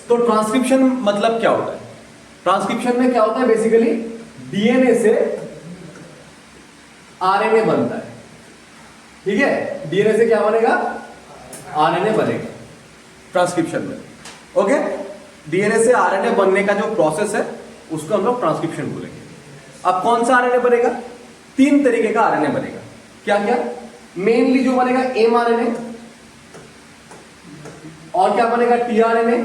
तो ट्रांसक्रिप्शन मतलब क्या होता है? ट्रांसक्रिप्शन में क्या होता है? बेसिकली डीएनए से आरएनए बनता है, ठीक है। डीएनए से क्या बनेगा? आरएनए बनेगा ट्रांसक्रिप्शन में, ओके। डीएनए से आरएनए बनने का जो प्रोसेस है उसको हम लोग ट्रांसक्रिप्शन बोलेंगे। अब कौन सा आरएनए बनेगा? 3 तरीके का आरएनए बनेगा। क्या क्या? मेनली जो बनेगा एमआरएनए, और क्या बनेगा? टीआरएनए,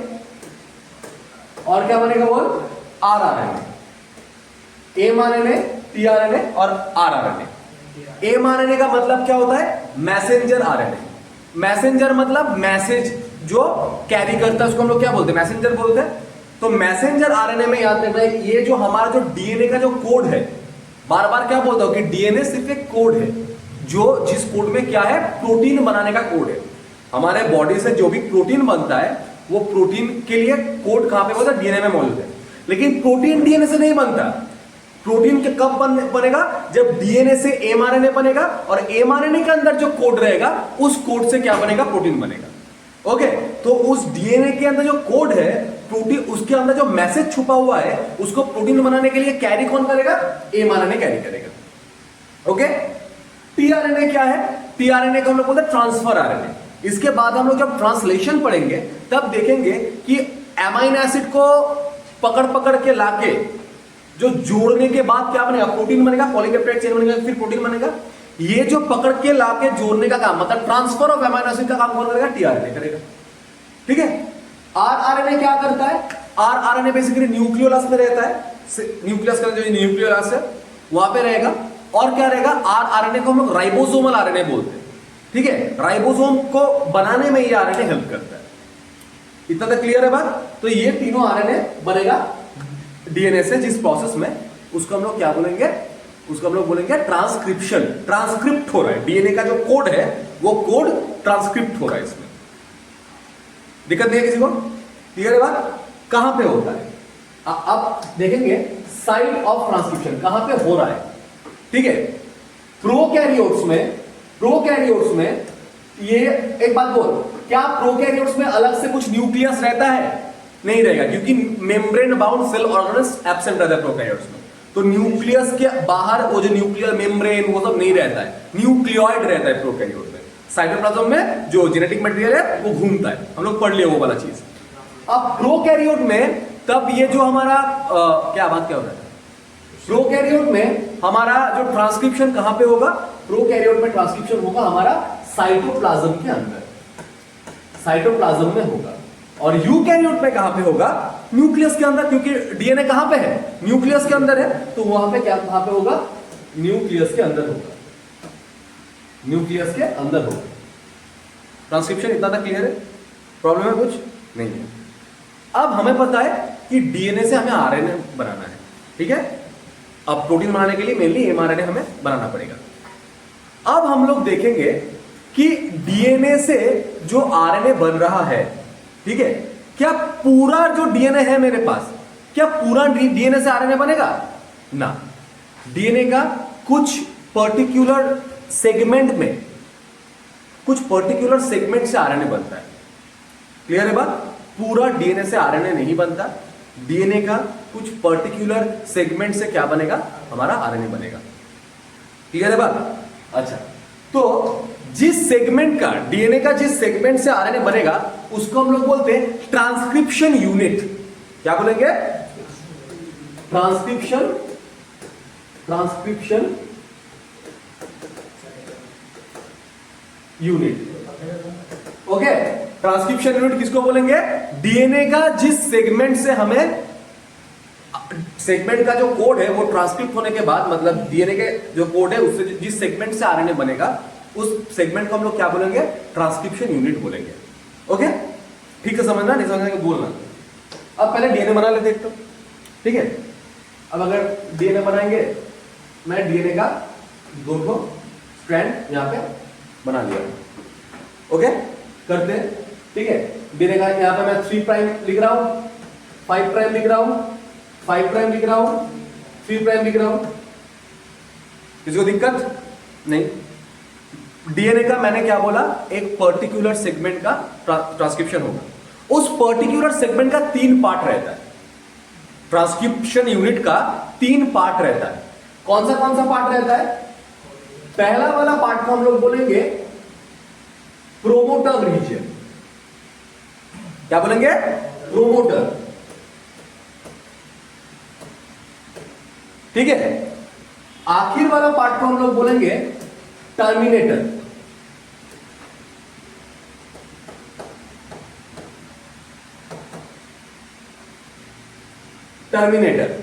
और क्या बनेगा? बोल, आरआरएनए। एमआरएनए, टीआरएनए और आरआरएनए। एमआरएनए का मतलब क्या होता है? Messenger RNA. मैसेंजर मतलब मैसेज जो कैरी करता है उसको हम लोग क्या बोलते हैं? मैसेंजर बोलते हैं। तो मैसेंजर आरएनए में याद रखना है, ये जो हमारा जो डीएनए का जो कोड है, बार बार क्या बोलता हूं कि डीएनए सिर्फ एक कोड है, जो जिस कोड में क्या है? प्रोटीन बनाने का कोड है। हमारे बॉडी से जो भी प्रोटीन बनता है वो प्रोटीन के लिए कोड कहां पे होता है? डीएनए में मौजूद है। लेकिन प्रोटीन डीएनए से नहीं बनता। प्रोटीन के कब बनेगा? जब डीएनए से एमआरएनए बनेगा, और एमआरएनए के अंदर जो कोड रहेगा उस कोड से क्या बनेगा? प्रोटीन बनेगा, ओके। तो उस डीएनए के अंदर जो कोड है प्रोटीन, उसके अंदर जो मैसेज छुपा हुआ है उसको प्रोटीन बनाने के लिए कैरी कौन करेगा? एमआरएनए कैरी करेगा, ओके। टीआरएनए क्या है? टीआरएनए को हम लोग बोलते हैं ट्रांसफर आरएनए। इसके बाद हम लोग जब ट्रांसलेशन पढ़ेंगे तब देखेंगे कि एमाइनो एसिड को पकड़ पकड़ के लाके जो जोड़ने के बाद क्या बनेगा? प्रोटीन बनेगा, पॉलीपेप्टाइड चेन बनेगा, फिर प्रोटीन बनेगा। ये जो पकड़ के लाके जोड़ने का काम, मतलब ट्रांसफर ऑफ एमाइनो एसिड का काम कौन करेगा? टीआरएनए करेगा, ठीक है। आरआरएनए क्या करता है? आरआरएनए बेसिकली न्यूक्लियोलस में रहता है। न्यूक्लियस का जो न्यूक्लियोलस है वहां पे रहेगा। और क्या रहेगा? आरआरएनए को हम लोग राइबोसोमल आरएनए बोलते हैं, ठीक है। राइबोसोम को बनाने में ये आरएनए हेल्प करता है। इतना तक क्लियर है बात? तो ये तीनों आरएनए बनेगा डीएनए से, जिस प्रोसेस में, उसको हम लोग क्या बोलेंगे? उसको हम लोग बोलेंगे ट्रांसक्रिप्शन। ट्रांसक्रिप्ट हो रहा है डीएनए का जो कोड है, वो कोड ट्रांसक्रिप्ट हो रहा है। इसमें दिक्कत नहीं है किसी को? क्लियर है बात? कहां पे होता है? अब देखेंगे साइट ऑफ ट्रांसक्रिप्शन कहां पे हो रहा है, ठीक है। प्रोकैरियोट्स में ये एक बात बोल, क्या प्रोकैरियोट्स में अलग से कुछ न्यूक्लियस रहता है? नहीं रहेगा, क्योंकि membrane bound cell organelles absent रहता है प्रोकैरियोट्स में। तो न्यूक्लियस के बाहर वो जो न्यूक्लियर मेम्ब्रेन वो सब नहीं रहता है, न्यूक्लियोइड रहता है प्रोकैरियोट में। साइटोप्लाज्म में जो जेनेटिक मटेरियल है वो घूमता है, हम लोग पढ़ लिए वो वाला चीज। अब प्रोकैरियोट में तब ये जो हमारा क्या हो रहा है? प्रोकैरियोट में हमारा जो ट्रांसक्रिप्शन कहां पे होगा? प्रोकैरियोट में ट्रांसक्रिप्शन होगा हमारा साइटोप्लाज्म के अंदर, साइटोप्लाज्म में होगा। और यूकैरियोट में कहां पे होगा? न्यूक्लियस के अंदर, क्योंकि डीएनए कहां पे है? न्यूक्लियस के अंदर है, तो वहां पे क्या कहां पे होगा? न्यूक्लियस के अंदर होगा, न्यूक्लियस के अंदर होगा। ट्रांसक्रिप्शन इतना तक क्लियर है? प्रॉब्लम है कुछ? नहीं है। अब हमें पता है कि डीएनए से हमें आरएनए बनाना है, ठीक है। अब प्रोटीन बनाने के लिए मेनली एमआरएनए हमें बनाना पड़ेगा। अब हम लोग देखेंगे कि डीएनए से जो आरएनए बन रहा है, ठीक है, क्या पूरा जो डीएनए है मेरे पास, क्या पूरा डीएनए से आरएनए बनेगा? ना, डीएनए का कुछ पर्टिकुलर सेगमेंट में, कुछ पर्टिकुलर सेगमेंट से आरएनए बनता है। क्लियर है बात? पूरा डीएनए से आरएनए नहीं बनता। डीएनए का कुछ पर्टिकुलर सेगमेंट से क्या बनेगा? हमारा आरएनए बनेगा। क्लियर है बात? अच्छा, तो जिस सेगमेंट का, डीएनए का जिस सेगमेंट से आरएनए बनेगा उसको हम लोग बोलते हैं ट्रांसक्रिप्शन यूनिट। क्या बोलेंगे? Transcription unit, okay. Transcription unit किसको बोलेंगे? डीएनए का जिस सेगमेंट से हमें, सेगमेंट का जो कोड है वो ट्रांसक्रिप्ट होने के बाद, मतलब डीएनए के जो कोड है उससे जिस सेगमेंट से आरएनए बनेगा उस सेगमेंट को हम लोग क्या बोलेंगे? ट्रांसक्रिप्शन यूनिट बोलेंगे, ओके। ठीक है, समझना, नहीं समझना बोलना। अब पहले डीएनए बना लेते एक तो, ठीक है। अब अगर डीएनए बनाएंगे, मैं डीएनए का 2 स्ट्रैंड यहां पे बना लिया, ओके। करते हैं, ठीक है। डीएनए का यहां पे मैं 3 प्राइम लिख रहा हूं, 5 प्राइम लिख रहा हूं, 5 प्राइम लिख रहा हूं, 3 प्राइम लिख रहा हूं। किसी को दिक्कत नहीं? डीएनए का मैंने क्या बोला? एक पर्टिकुलर सेगमेंट का ट्रांसक्रिप्शन होगा। उस पर्टिकुलर सेगमेंट का 3 पार्ट रहता है। ट्रांसक्रिप्शन यूनिट का 3 पार्ट रहता है। कौन सा पार्ट रहता है? पहला वाला पार्ट को हम लोग बोलेंगे प्रोमोटर रीजन। क्या बोलेंगे? प्रोमोटर। ठीक है। आखिर वाला पार्ट को हम लोग बोलेंगे टर्मिनेटर। टर्मिनेटर।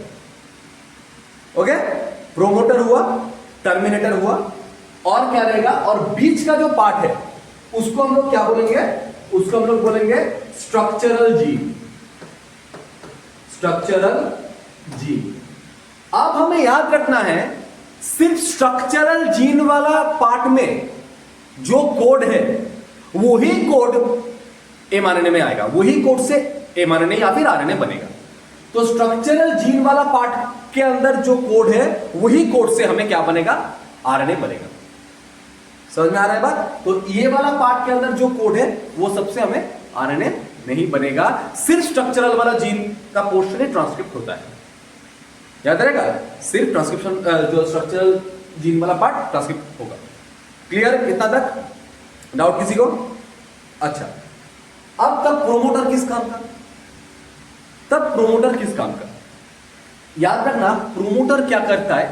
ओके, प्रोमोटर हुआ, टर्मिनेटर हुआ, और क्या रहेगा? और बीच का जो पार्ट है उसको हम लोग क्या बोलेंगे? उसको हम लोग बोलेंगे स्ट्रक्चरल जीन। Structural gene. अब हमें याद रखना है, सिर्फ स्ट्रक्चरल जीन वाला पार्ट में जो कोड है वही कोड एमआरएनए में आएगा, वही कोड से एमआरएनए या फिर आरएनए बनेगा। तो स्ट्रक्चरल जीन वाला पार्ट के अंदर जो कोड है वही कोड से हमें क्या बनेगा? आरएनए बनेगा। समझ में आ रहा है बात? तो ये वाला पार्ट के अंदर जो कोड है वो सबसे हमें आरएनए नहीं बनेगा, सिर्फ स्ट्रक्चरल वाला जीन का पोर्शन ही ट्रांसक्रिप्ट होता है। याद रहेगा, सिर्फ ट्रांसक्रिप्शन जो स्ट्रक्चरल जीन वाला पार्ट ट्रांसक्रिप्ट होगा। क्लियर? इतना तक डाउट किसी को? अच्छा, अब तब प्रोमोटर किस काम का? याद रखना, प्रोमोटर क्या करता है?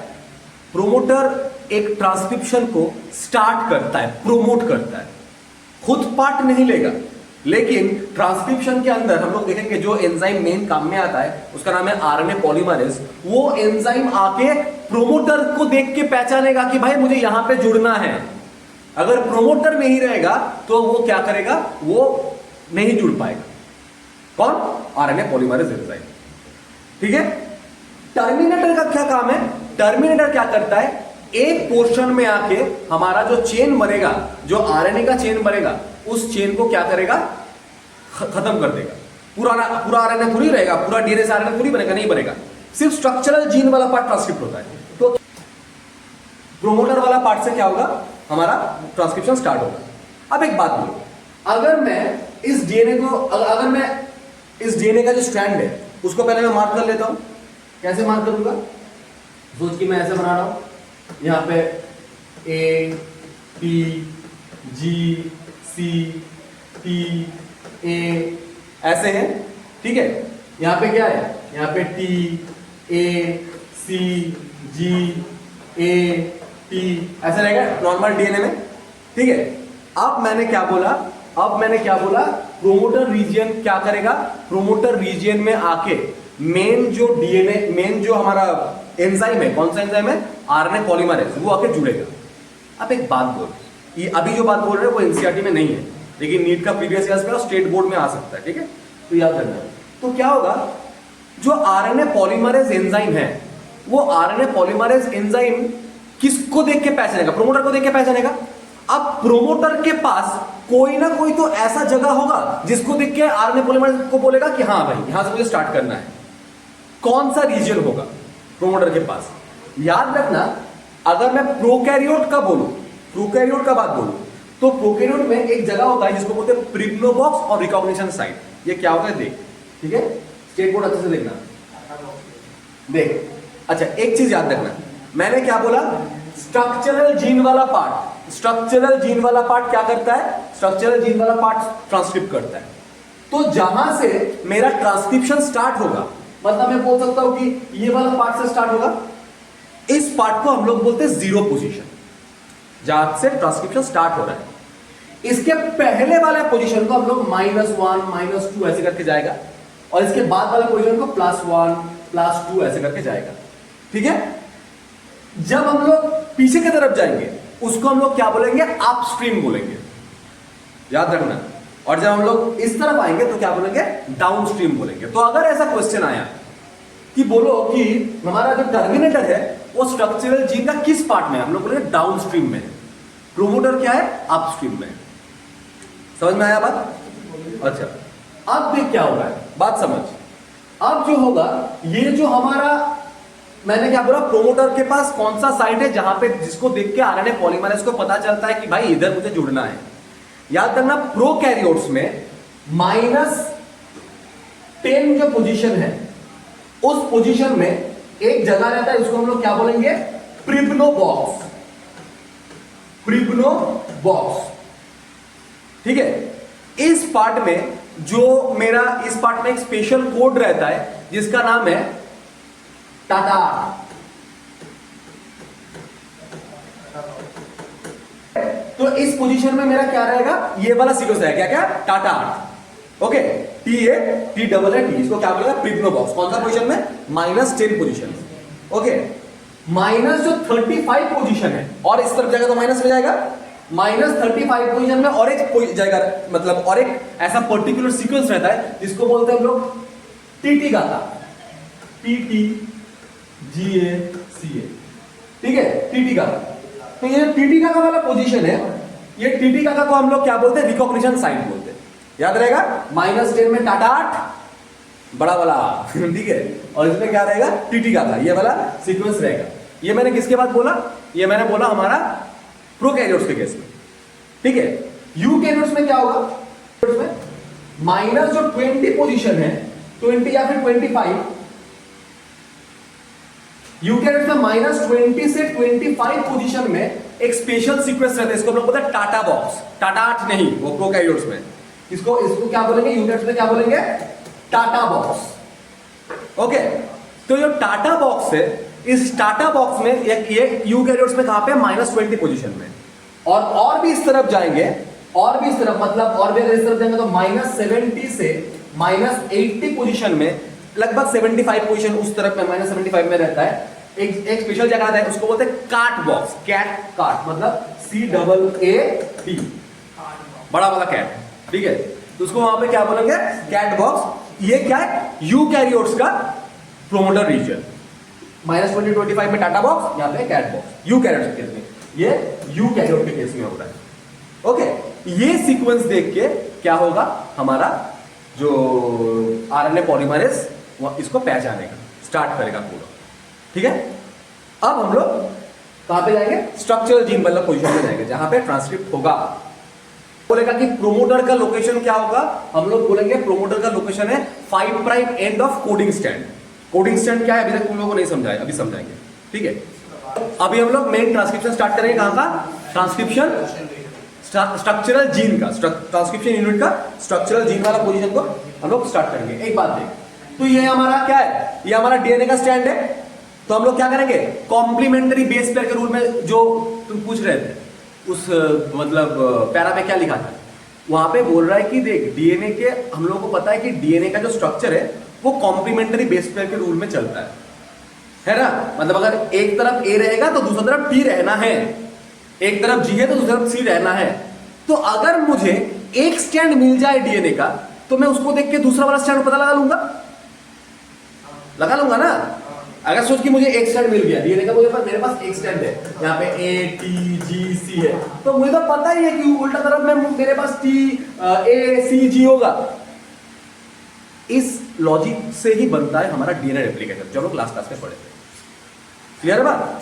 प्रोमोटर एक ट्रांसक्रिप्शन को स्टार्ट करता है, प्रोमोट करता है, खुद पार्ट नहीं लेगा। लेकिन ट्रांसक्रिप्शन के अंदर हम लोग देखेंगे जो एंजाइम मेन काम में आता है उसका नाम है आरएनए पॉलीमरेज। वो एंजाइम आके प्रोमोटर को देख के पहचानेगा कि भाई मुझे यहां पे जुड़ना है। अगर प्रोमोटर नहीं रहेगा तो वो क्या करेगा? वो नहीं जुड़ पाएगा। कौन? RNA polymerase enzyme. ठीक है। टर्मिनेटर का क्या काम है? टर्मिनेटर क्या करता है? एक पोर्शन में आके हमारा जो चेन बनेगा, जो आरएनए का चेन बनेगा, उस चेन को क्या करेगा? खत्म कर देगा। पूरा आरएनए थोड़ी रहेगा, पूरा डीएनए से आरएनए थोड़ी बनेगा, नहीं बनेगा। सिर्फ स्ट्रक्चरल जीन वाला पार्ट ट्रांसक्रिप्ट होता है। तो प्रोमोटर वाला पार्ट से क्या होगा? हमारा ट्रांसक्रिप्शन स्टार्ट होगा। अब एक बात बोलो, अगर मैं इस डीएनए का जो स्ट्रैंड है उसको पहले मैं मार्क कर लेता हूं। कैसे मार्क करूंगा? सोच कि मैं ऐसे बना रहा हूं, यहां पे A T G C T A ऐसे है। ठीक है। यहां पे क्या है? यहां पे T A C ji A T ऐसा रहेगा नॉर्मल डीएनए में। ठीक है। अब मैंने क्या बोला? प्रोमोटर रीजन क्या करेगा? प्रोमोटर रीजन में आके मेन जो हमारा एंजाइम है, कौन सा एंजाइम है? आरएनए पॉलीमरेज, वो आके जुड़ेगा। अब एक बात बोल, ये अभी जो बात बोल रहे हैं वो एनसीईआरटी में नहीं है, लेकिन नीट का प्रीवियस ईयर्स में और स्टेट बोर्ड में आ सकता है। ठीक है, तो याद रखना। तो क्या होगा? जो आरएनए पॉलीमरेज एंजाइम है, वो आरएनए पॉलीमरेज एंजाइम किसको देख के पहचानेगा? प्रोमोटर को देख के पहचानेगा। अब प्रोमोटर के पास कोई ना कोई तो ऐसा जगह होगा जिसको देख के आरएनए पॉलीमरेज को बोलेगा कि हाँ भाई यहां से मुझे स्टार्ट करना है। कौन सा रीजन होगा प्रोमोटर के पास? याद रखना, अगर मैं प्रोकैरियोट का बात बोलूं तो प्रोकैरियोट में एक जगह होता है जिसको बोलते हैं प्रिग्नोबॉक्स और रिकॉग्निशन साइट। ये क्या होगा देख। ठीक है, स्टेट बोर्ड अच्छे से देखना। देख, अच्छा एक चीज याद रखना, मैंने क्या बोला? स्ट्रक्चरल जीन वाला पार्ट क्या करता है? स्ट्रक्चरल जीन वाला पार्ट ट्रांसक्रिप्ट करता है। तो जहां से मेरा ट्रांसक्रिप्शन स्टार्ट होगा, मतलब मैं बोल सकता हूं कि ये वाला पार्ट से स्टार्ट होगा, इस पार्ट को हम लोग बोलते हैं जीरो पोजीशन, जहां से ट्रांसक्रिप्शन स्टार्ट हो रहा है। इसके पहले वाले पोजीशन को हम लोग -1 -2 ऐसे करके जाएगा, और इसके बाद वाले पोजीशन को +1 +2 ऐसे करके जाएगा। ठीक है। जब हम लोग पीछे की तरफ जाएंगे उसको हम लोग क्या बोलेंगे? अपस्ट्रीम बोलेंगे, याद रखना। और जब हम लोग इस तरफ आएंगे तो क्या बोलेंगे? डाउनस्ट्रीम बोलेंगे। तो अगर ऐसा क्वेश्चन आया कि बोलो कि हमारा जो टर्मिनेटर है वो स्ट्रक्चरल जीन का किस पार्ट में है, हम लोग बोलेंगे डाउनस्ट्रीम में। प्रोमोटर क्या है? अपस्ट्रीम में। समझ में आया बात? अच्छा, अब देख क्या होगा, बात समझ। अब जो होगा, ये जो हमारा, मैंने क्या बोला? प्रोमोटर के पास कौन सा साइट है जहां पे जिसको देख के आरएनए पॉलीमरेज को पता चलता है कि भाई इधर मुझे जुड़ना है। याद करना, प्रोकैरियोट्स में 10 जो पोजीशन है उस पोजीशन में एक जगह रहता है, इसको हम लोग क्या बोलेंगे, प्रिब्नो बॉक्स, प्रिब्नो बॉक्स। ठीक है, इस पार्ट में जो मेरा, इस पार्ट में एक स्पेशल कोड रहता है जिसका नाम है टाटा। तो इस पोजीशन में मेरा क्या रहेगा, ये वाला सीक्वेंस है, क्या क्या, टाटा 8। ओके, T इसको क्या बोलेगा, प्रिब्नो बॉक्स। कौन सा पोजीशन में, -10 पोजीशन। ओके, माइनस जो 35 पोजीशन है और इस तरफ जाएगा तो माइनस में जाएगा, -35 पोजीशन में और एक जाएगा, मतलब और एक ऐसा पर्टिकुलर सीक्वेंस रहता है जिसको बोलते हैं हम लोग टीटी गाता, TT GA CA। ठीक है, टीटी गाता। तो ये टीटी का वाला पोजीशन है, ये टीटी का को हम लोग क्या बोलते हैं, रिकॉग्निशन साइन बोलते हैं। याद रहेगा, -10 में टाटा 8 बड़ा वाला ठीक है, और इसमें क्या रहेगा, टीटी का, ये वाला सीक्वेंस रहेगा। ये मैंने किसके बाद बोला, ये मैंने बोला हमारा प्रोकैरियोट्स के केस में। ठीक है, यूकैरियोट्स में क्या होगा, में माइनस जो 20 पोजीशन है, 20 या फिर 25, यूकैरियोट्स में -20 से 25 पोजीशन में एक स्पेशल सीक्वेंस रहता है, इसको हम लोग बोलते हैं टाटा बॉक्स। टाटा 8 नहीं, वो प्रोकैरियोट्स में। इसको क्या बोलेंगे, यूकैरियोट्स में क्या बोलेंगे, टाटा बॉक्स। ओके, तो जो टाटा बॉक्स है, इस टाटा बॉक्स में ये यूकैरियोट्स में कहां पे, -20 पोजीशन में। और भी इस तरफ जाएंगे, और भी इस तरफ, मतलब और भी अगर इस तरफ जाएंगे तो -70 से -80 पोजीशन में, लगभग 75 पोजीशन उस तरफ में, -75 में रहता है। एक स्पेशल जगह है, उसको बोलते हैं काट बॉक्स, कैट काट, मतलब CAAT, बड़ा वाला कैट। ठीक है, तो उसको वहां पे क्या बोलेंगे, कैट बॉक्स। ये क्या है, यूकैरियोट्स का प्रोमोटर रीजन। -20 25 में टाटा बॉक्स, यहाँ पे कैट बॉक्स, यूकैरियोट्स के केस में, ये यूकैरियोट के केस में होता है। ओके, ये सीक्वेंस देख के क्या होगा, हमारा जो RNA पॉलीमरेज इसको पहचानेगा, स्टार्ट करेगा पूरा। ठीक है, अब हम लोग कहां पे जाएंगे, स्ट्रक्चरल जीन वाला पोजीशन में जाएंगे, जहां पे ट्रांसक्रिप्ट होगा। बोलेगा कि प्रोमोटर का लोकेशन क्या होगा, हम लोग बोलेंगे प्रोमोटर का लोकेशन है 5 prime end of coding stand. Coding stand क्या है, अभी तक तुम लोगों को नहीं समझाया, अभी समझाएंगे। ठीक है, अभी हम लोग मेन ट्रांसक्रिप्शन स्टार्ट करेंगे, कहां का, ट्रांसक्रिप्शन स्ट्रक्चरल जीन का, ट्रांसक्रिप्शन यूनिट का स्ट्रक्चरल जीन वाला पोजीशन को हम लोग स्टार्ट करेंगे। एक बात देख, तो ये हमारा क्या है, ये हमारा डीएनए का स्टैंड है। तो हम लोग क्या करेंगे, कॉम्प्लीमेंट्री बेस पेयर के रूल में, जो तुम पूछ रहे थे उस मतलब पैरा में क्या लिखा था, वहां पे बोल रहा है कि देख, डीएनए के, हम लोगों को पता है कि डीएनए का जो स्ट्रक्चर है वो कॉम्प्लीमेंट्री बेस पेयर के रूल में चलता है ना। मतलब अगर एक तरफ ए रहेगा तो दूसरी तरफ टी रहना है, एक तरफ जी है तो दूसरी तरफ सी रहना है। तो अगर मुझे एक स्टैंड मिल जाए डीएनए का, तो मैं उसको देख के दूसरा वाला स्टैंड पता लगा लूंगा ना। अगर सोच कि मुझे एक स्टैंड मिल गया डीएनए का, मेरे पास एक स्टैंड है, यहाँ पे ए टी जी सी है, तो मुझे तो पता ही है कि उल्टा तरफ में मेरे पास टी ए सी जी होगा। इस लॉजिक से ही बनता है हमारा डीएनए रेप्लिकेशन, जो लोग लास्ट क्लास में पढ़े थे। क्लियर है बात?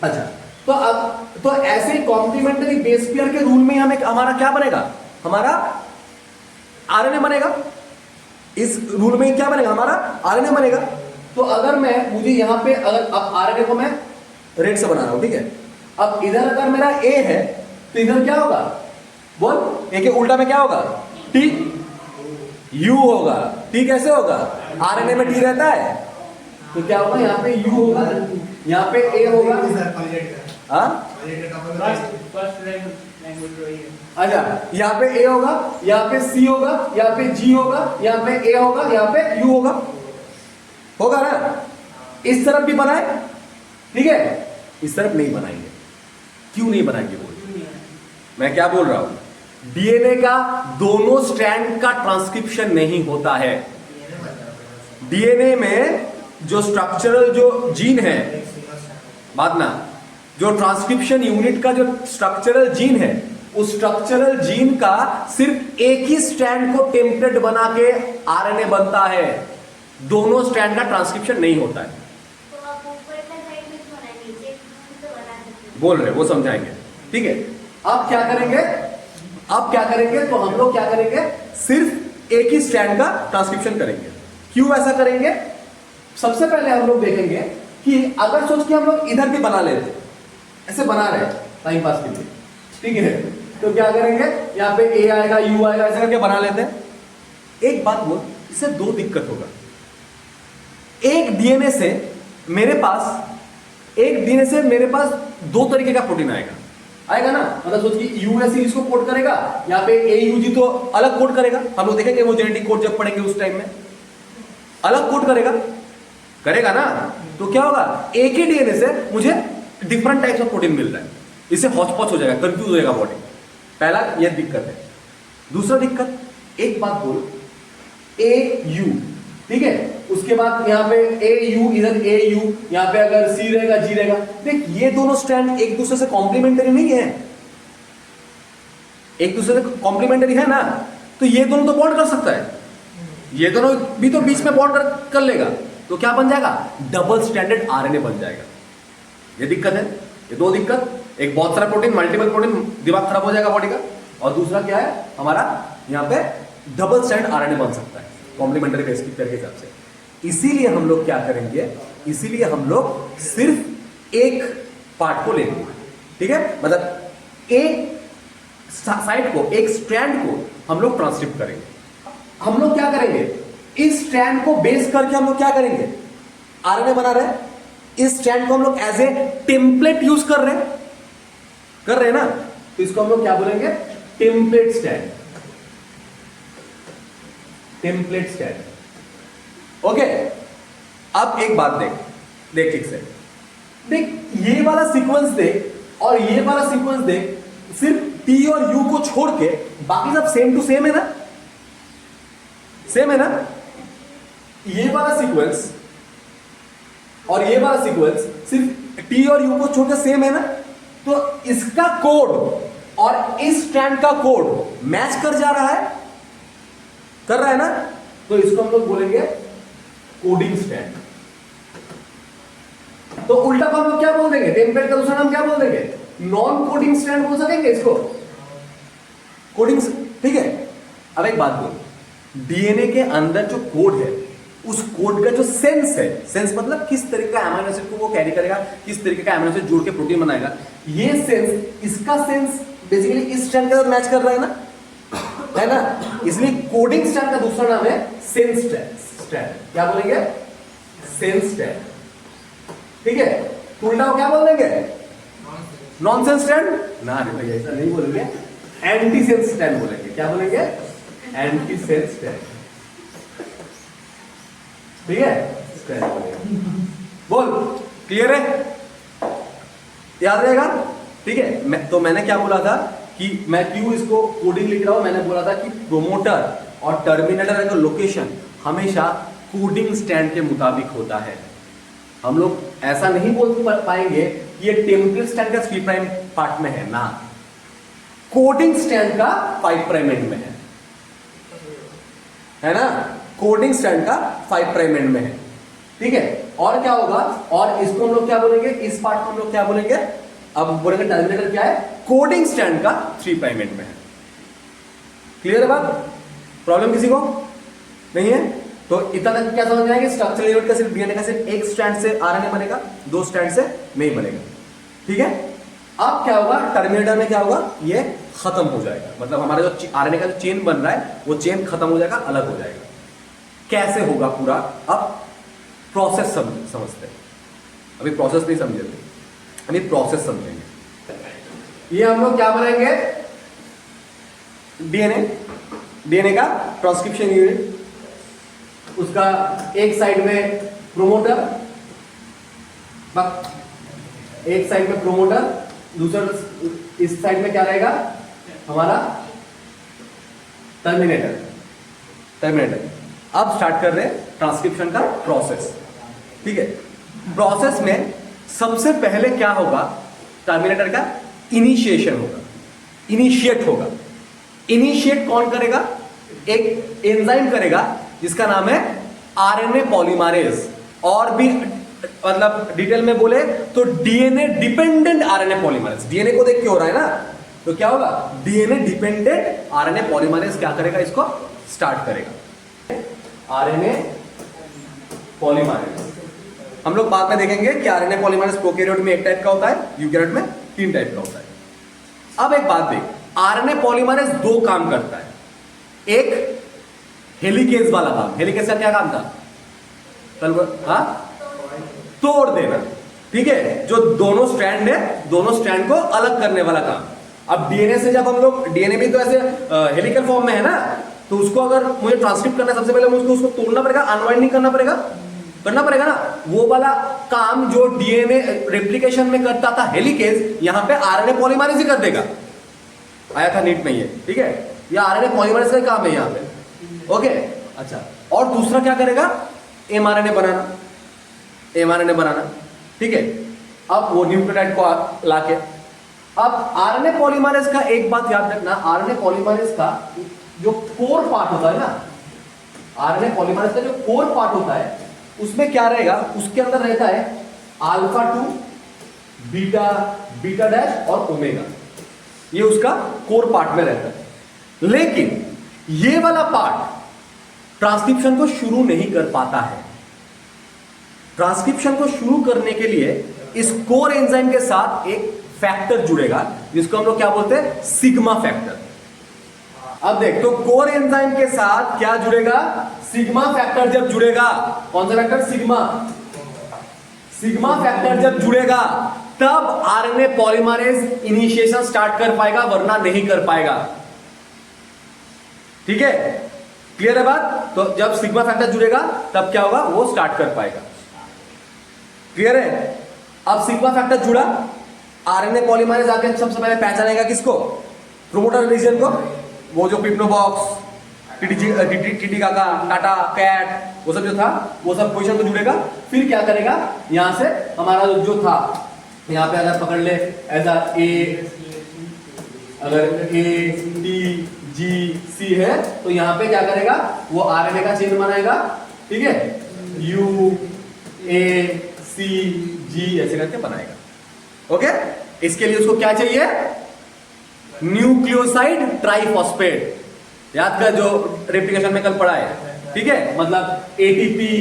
अच्छा, तो अब तो ऐसे कॉम्प्लीमेंट्री बेस पेयर के रूल में हमें हमारा क्या बनेगा, हमारा आरएनए बनेगा। इस रूल में क्या बनेगा, हमारा आरएनए बनेगा। तो अगर मुझे यहां पे, अगर अब आरएनए को मैं रेड से बना रहा हूं, ठीक है, अब इधर अगर मेरा ए है तो इधर क्या होगा, बोल, ए के उल्टा में क्या होगा, टी, यू होगा। टी कैसे होगा, आरएनए में टी रहता है, तो क्या होगा, यहाँ पे यू होगा, यहाँ पे ए होगा। अच्छा, यहाँ पे ए होगा, यहाँ पे सी होगा, यहाँ पे जी होगा, यहाँ पे ए होगा, यहाँ पे यू होगा ना। इस तरफ भी बनाए, ठीक है, इस तरफ नहीं बनाएंगे। क्यों नहीं बनाएंगे, बोल, मैं क्या बोल रहा हूं, डीएनए का दोनों स्ट्रैंड का ट्रांसक्रिप्शन नहीं होता है। डीएनए में जो स्ट्रक्चरल जो जीन है, बात ना, जो ट्रांसक्रिप्शन यूनिट का जो स्ट्रक्चरल जीन है, उस स्ट्रक्चरल जीन का सिर्फ एक ही स्ट्रैंड को टेम्पलेट बना के आरएनए बनता है, दोनों स्ट्रैंड का ट्रांसक्रिप्शन नहीं होता है। तो आप ऊपर का साइड में बना, नीचे तो बना सकते हैं। बोल रहे, वो समझाएंगे, ठीक है। अब क्या करेंगे, तो हम लोग क्या करेंगे, सिर्फ एक ही स्ट्रैंड का ट्रांसक्रिप्शन करेंगे। क्यों ऐसा करेंगे? सबसे पहले हम लोग देखेंगे कि अगर सोच के हम लोग इधर भी बना लेते, ऐसे बना रहे टाइम पास के लिए, ठीक है, तो क्या करेंगे, यहाँ पे ए आएगा, यू आएगा, ऐसे करके बना लेते हैं। एक बात बोल, इससे दो दिक्कत होगा। एक डीएनए से मेरे पास दो तरीके का प्रोटीन आएगा ना, मतलब सोच कि यूएससी इसको कोड करेगा, यहाँ पे एयूजी तो अलग कोड करेगा। हम लोग देखेंगे वो जेनेटिक कोड जब पढ़ेंगे उस टाइम में अलग कोड करेगा ना। तो क्या होगा, एक ही डीएनए से मुझे डिफरेंट टाइप्स ऑफ प्रोटीन मिल रहा है, इससे हौच-पौच हो जाएगा, कंफ्यूज हो जाएगा बॉडी। पहला ये दिक्कत है। दूसरा दिक्कत, एक बात बोल, ए यू, ठीक है, उसके बाद यहाँ पे ए यू, इधर ए यू, यहाँ पे अगर सी रहेगा, जी रहेगा। देख, ये दोनों स्ट्रैंड एक दूसरे से कॉम्प्लीमेंटरी नहीं है, एक दूसरे से कॉम्प्लीमेंटरी है ना, तो ये दोनों तो बॉन्ड कर सकता है, ये दोनों भी तो बीच में बॉन्ड कर लेगा, तो क्या बन जाएगा, डबल स्ट्रैंडेड आरएनए बन जाएगा। ये दिक्कत है, ये दो दिक्कत, एक बहुत सारा प्रोटीन, मल्टीपल प्रोटीन, दिमाग खराब हो जाएगा बॉडी का, और दूसरा क्या है हमारा, यहाँ पे डबल स्ट्रैंड आरएनए बन सकता है कॉम्प्लीमेंट्री बेस के हिसाब से। इसीलिए हम लोग क्या करेंगे, इसीलिए हम लोग सिर्फ एक पार्ट को लेंगे, ठीक है, मतलब एक साइड को, एक स्ट्रैंड को हम लोग ट्रांसक्रिप्ट करेंगे। हम लोग क्या करेंगे, इस स्ट्रैंड को बेस करके हम लोग क्या करेंगे, आरएनए बना रहे हैं, इस स्ट्रैंड को हम लोग एज ए टेम्पलेट यूज कर रहे हैं ना, तो इसको हम लोग क्या बोलेंगे, template strand, template strand. Okay, अब एक बात देख ठीक से देख, ये वाला सीक्वेंस देख और ये वाला सीक्वेंस देख, सिर्फ टी और यू को छोड़ के बाकी सब सेम टू सेम है ना, सेम है ना। ये वाला सीक्वेंस और ये वाला सीक्वेंस सिर्फ टी और यू को छोड़ के सेम है ना, तो इसका कोड और इस स्ट्रैंड का कोड मैच कर रहा है ना, तो इसको हम लोग बोलेंगे कोडिंग स्ट्रैंड। तो उल्टा हम लोग क्या बोल देंगे, टेम्पलेट का दूसरा नाम क्या बोल देंगे, नॉन कोडिंग स्ट्रैंड बोल सकेंगे इसको, कोडिंग, ठीक है। अब एक बात बोल, डीएनए के अंदर जो कोड है, उस कोड का जो सेंस है, सेंस मतलब किस तरीके का अमीनो एसिड को वो कैरी करेगा, किस तरीके का अमीनो एसिड जोड़ के प्रोटीन बनाएगा, ये सेंस, इसका सेंस बेसिकली इस स्ट्रैंड के साथ मैच कर रहा है ना, इसलिए कोडिंग स्ट्रैंड का दूसरा नाम है सेंस स्ट्रैंड। क्या बोलेंगे, सेंस स्ट्रैंड, ठीक है। तो उल्टा क्या बोल देंगे, नॉनसेंस स्ट्रैंड ना, रे भैया ऐसा नहीं बोलेंगे, एंटी सेंस स्ट्रैंड बोलेंगे। क्या बोलेंगे, एंटी सेंस स्ट्रैंड, ठीक है, स्ट्रैंड बोलेंगे। बोल, क्लियर है, याद रहेगा, ठीक है। तो मैंने क्या बोला था कि मैं क्यों इसको कोडिंग लिख रहा हूं, मैंने बोला था कि प्रोमोटर और टर्मिनेटर का लोकेशन हमेशा कोडिंग स्टैंड के मुताबिक होता है। हम लोग ऐसा नहीं बोल पाएंगे कि ये टेम्पलेट स्टैंड का 3 प्राइम पार्ट में है ना, कोडिंग स्टैंड का 5 प्राइम एंड में है ना, कोडिंग स्टैंड का 5 प्राइम एंड में है, ठीक है। और क्या होगा, और इसको हम लोग क्या बोलेंगे, इस पार्ट को हम लोग क्या बोलेंगे, अब बोलेंगे टर्मिनेटर क्या है, कोडिंग स्टैंड का 3 प्राइम एंड में है। क्लियर है बात, प्रॉब्लम किसी को नहीं है? तो इतना तक क्या समझ में आएगा, स्ट्रक्चरल यूनिट का सिर्फ डीएनए का सिर्फ एक स्ट्रैंड से आरएनए बनेगा, 2 स्ट्रैंड से नहीं बनेगा, ठीक है। अब क्या होगा, टर्मिनेटर में क्या होगा, ये खत्म हो जाएगा, मतलब हमारा जो आरएनए का जो चेन बन रहा है वो चेन खत्म हो जाएगा, अलग हो जाएगा। कैसे होगा पूरा, अब प्रोसेस समझते हैं, अभी प्रोसेस नहीं समझे थे, अभी प्रोसेस समझेंगे। ये हम लोग क्या बनाएंगे, डीएनए का ट्रांसक्रिप्शन यूनिट, उसका एक साइड में प्रोमोटर, एक साइड में प्रोमोटर, दूसरा इस साइड में क्या रहेगा हमारा टर्मिनेटर। अब स्टार्ट कर रहे हैं ट्रांसक्रिप्शन का प्रोसेस, ठीक है। प्रोसेस में सबसे पहले क्या होगा, टर्मिनेटर का इनिशिएशन होगा, इनिशिएट कौन करेगा, एक एंजाइम करेगा जिसका नाम है आरएनए पॉलीमरेज, और भी मतलब डिटेल में बोले तो DNA dependent RNA polymerase, DNA को देख के हो रहा है ना, तो क्या होगा, डीएनए डिपेंडेंट आरएनए पॉलीमरेज क्या करेगा, इसको स्टार्ट करेगा। RNA polymerase. हम लोग बाद में देखेंगे कि आरएनए पॉलीमरेज प्रोकैरियोट में एक टाइप का होता है, यूकैरियोट में 3 टाइप का होता है। अब एक बात देख, आरएनए पॉलीमरेज 2 काम करता है। एक हेलिकेज वाला काम, हेलिकेज का क्या काम था? हाँ, तोड़ देना, ठीक है। जो दोनों स्ट्रैंड है, दोनों स्ट्रैंड को अलग करने वाला काम। अब डीएनए से जब हम लोग, डीएनए भी तो ऐसे हेलिकल फॉर्म में है ना, तो उसको अगर मुझे ट्रांसक्रिप्ट करना है, सबसे पहले मुझे उसको तोड़ना पड़ेगा, अनवाइंडिंग करना पड़ेगा ना। वो वाला काम जो डीएनए रेप्लिकेशन में करता था हेलिकेज, यहां पे आरएनए पॉलीमरेज ही कर देगा। आया था नीट में ये, ठीक है। ये आरएनए पॉलीमरेज का काम है यहां पे, ओके। अच्छा, और दूसरा क्या करेगा? एमआरएनए बनाना, ठीक है। अब वो न्यूक्लियोटाइड को लाके, अब आरएनए पॉलीमरेज का एक बात याद रखना, आरएनए पॉलीमरेज का जो कोर पार्ट होता है ना, आरएनए पॉलीमरेज का जो कोर पार्ट होता है, उसमें क्या रहेगा? उसके अंदर रहता है अल्फा 2, बीटा डैश और ओमेगा। ये उसका कोर पार्ट में रहता है। लेकिन ये वाला पार्ट ट्रांसक्रिप्शन को शुरू नहीं कर पाता है। ट्रांसक्रिप्शन को शुरू करने के लिए इस कोर एंजाइम के साथ एक फैक्टर जुड़ेगा, जिसको हम लोग क्या बोलते हैं? Sigma factor. अब देख, तो कोर एंजाइम के साथ क्या जुड़ेगा? सिग्मा फैक्टर जब जुड़ेगा, कौन सा फैक्टर? सिग्मा फैक्टर जब जुड़ेगा, तब आरएनए पॉलीमरेज इनिशिएशन स्टार्ट कर पाएगा, वरना नहीं कर पाएगा। ठीक है, क्लियर है बात? तो जब सिग्मा फैक्टर जुड़ेगा, तब क्या होगा? वो स्टार्ट कर पाएगा। क्लियर है? अब सिग्मा फैक्टर जुड़ा, आरएनए पॉलीमरेज आके सबसे पहले पहचानेगा किसको? प्रोमोटर रीजन को। वो जो पिप्नोबॉक्स, टीटी काका, टाटा, कैट, वो सब जो था, वो सब पोजीशन को जुड़ेगा। फिर क्या करेगा? यहां से हमारा जो था, यहां पे अगर पकड़ ले ऐसा अगर ए टी जी सी है, तो यहां पे क्या करेगा? वो आरएनए का चेन बनाएगा, ठीक है। यू ए सी जी ऐसे करके बनाएगा, ओके। इसके लिए उसको क्या चाहिए? Nucleoside triphosphate. याद कर, जो रेप्लिकेशन में कल पढ़ा है, ठीक है। मतलब ATP,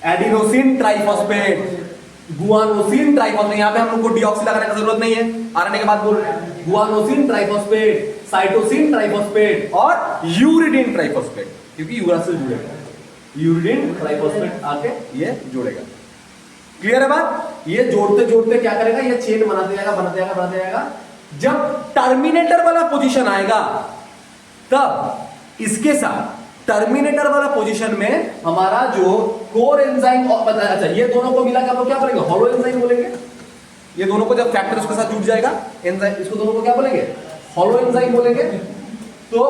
adenosine triphosphate, guanosine triphosphate. यहां पे हम लोग को डीऑक्सी लगाने की जरूरत नहीं है, आरएनए के बाद बोल रहे हैं। गुआनोसिन ट्राइफॉस्फेट, साइटोसिन ट्राइफॉस्फेट और यूरिडीन ट्राइफॉस्फेट, क्योंकि यूरा से जुड़ेगा। यूरिडीन ट्राइफॉस्फेट आके ये जुड़ेगा। क्लियर है बात? ये जोड़ते जोड़ते क्या करेगा? ये चेन बनाते जाएगा। जब टर्मिनेटर वाला पोजीशन आएगा, तब इसके साथ टर्मिनेटर वाला पोजीशन में हमारा जो कोर एंजाइम, अच्छा, ये दोनों को मिला के हम लोग क्या बोलेंगे? हॉलो एंजाइम बोलेंगे। ये दोनों को जब फैक्टर उसके साथ जुड़ जाएगा एंजाइम, इसको दोनों को क्या बोलेंगे? हॉलो एंजाइम बोलेंगे। तो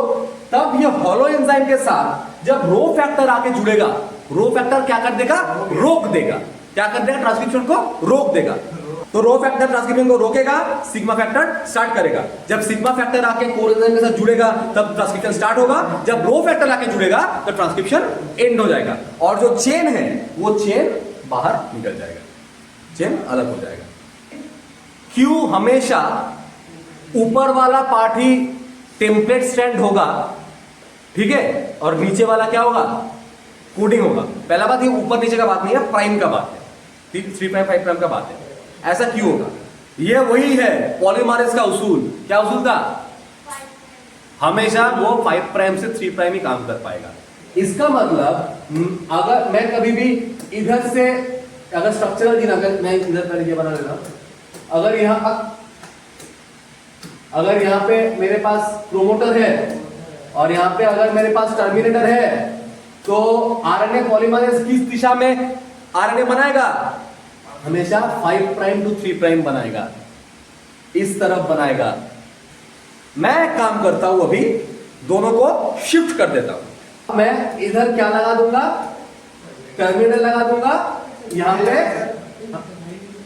तब ये हॉलो एंजाइम के साथ जब रो फैक्टर आके जुड़ेगा, रो फैक्टर क्या कर देगा? रोक देगा। क्या कर देगा? ट्रांसक्रिप्शन को रोक देगा। तो रो फैक्टर ट्रांसक्रिप्शन को रोकेगा, सिग्मा फैक्टर स्टार्ट करेगा। जब सिग्मा फैक्टर आके कोर एंजाइम के साथ जुड़ेगा, तब ट्रांसक्रिप्शन स्टार्ट होगा। जब रो फैक्टर आके जुड़ेगा, तो ट्रांसक्रिप्शन एंड हो जाएगा, और जो चेन है वो चेन बाहर निकल जाएगा, चेन अलग हो जाएगा। क्यों हमेशा ऊपर वाला पार्ट ही टेम्पलेट स्ट्रैंड होगा, ठीक है, और नीचे वाला क्या होगा? कोडिंग होगा। पहला बात, ये ऊपर नीचे का बात नहीं है, प्राइम का बात है, 3 प्राइम 5 प्राइम का बात है। ऐसा क्यों होगा? ये वही है पॉलीमरेज का उसूल। क्या उसूल था? हमेशा वो 5 प्राइम से 3 प्राइम ही काम कर पाएगा। इसका मतलब अगर मैं कभी भी इधर से, अगर स्ट्रक्चरल जीन, अगर मैं इधर पहले ये बना लेता हूं, अगर यहां पे मेरे पास प्रोमोटर है और यहां पे अगर मेरे पास टर्मिनेटर है, तो आरएनए पॉलीमरेज किस दिशा में आरएनए बनाएगा? हमेशा 5 प्राइम टू 3 प्राइम बनाएगा, इस तरफ बनाएगा। मैं काम करता हूं अभी, दोनों को शिफ्ट कर देता हूं। मैं इधर क्या लगा दूंगा? टर्मिनेटर लगा दूंगा, यहां पे